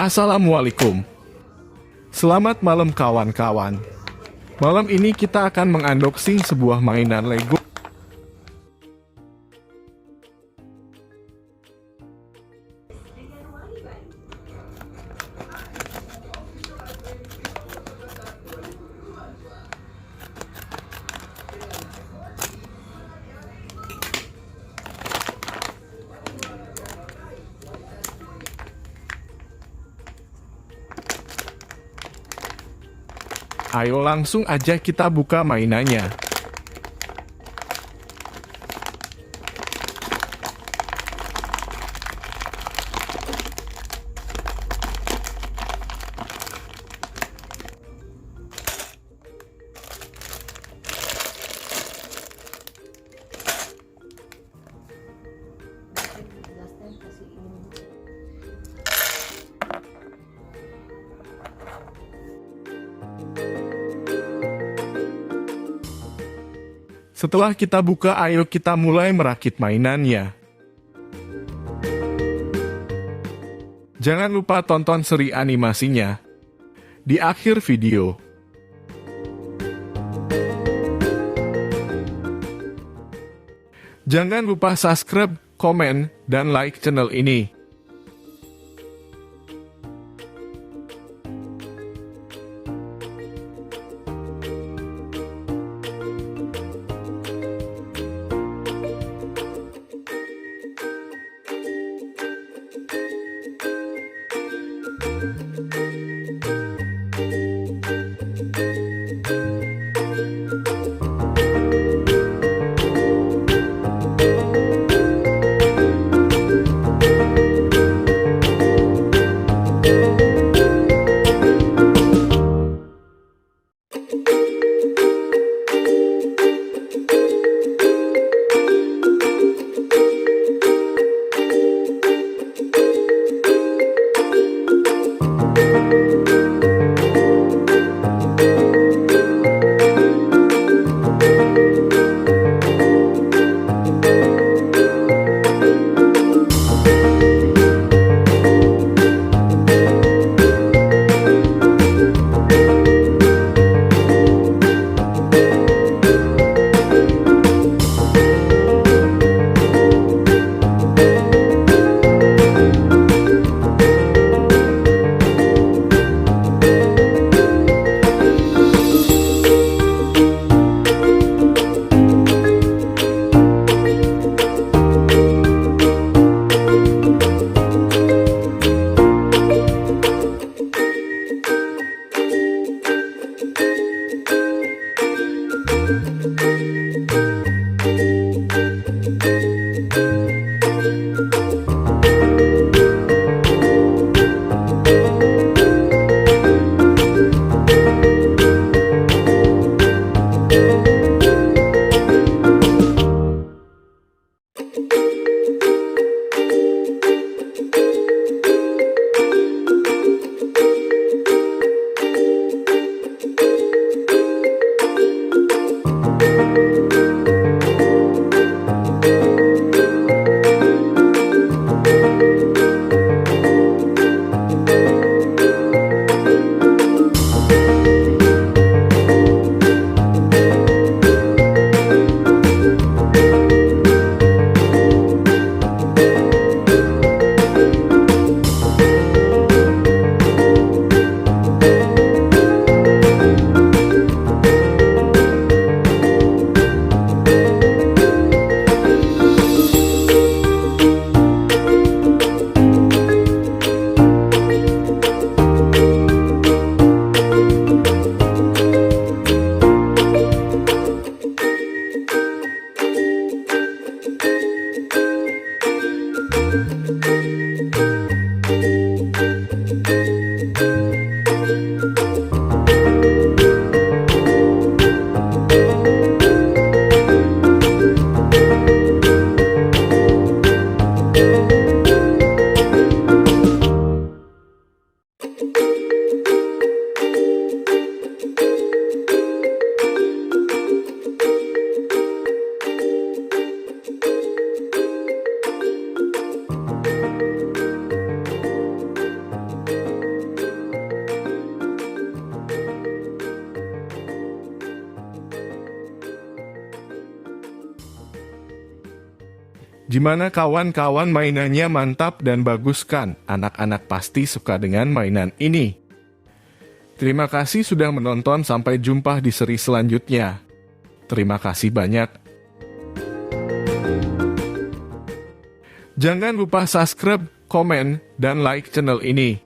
Assalamualaikum. Selamat malam kawan-kawan. Malam ini kita akan mengunboxing sebuah mainan Lego. Ayo langsung aja kita buka mainannya. Setelah kita buka, ayo kita mulai merakit mainannya. Jangan lupa tonton seri animasinya di akhir video. Jangan lupa subscribe, komen, dan like channel ini. Gimana kawan-kawan, mainannya mantap dan bagus kan? Anak-anak pasti suka dengan mainan ini. Terima kasih sudah menonton, sampai jumpa di seri selanjutnya. Terima kasih banyak. Jangan lupa subscribe, komen, dan like channel ini.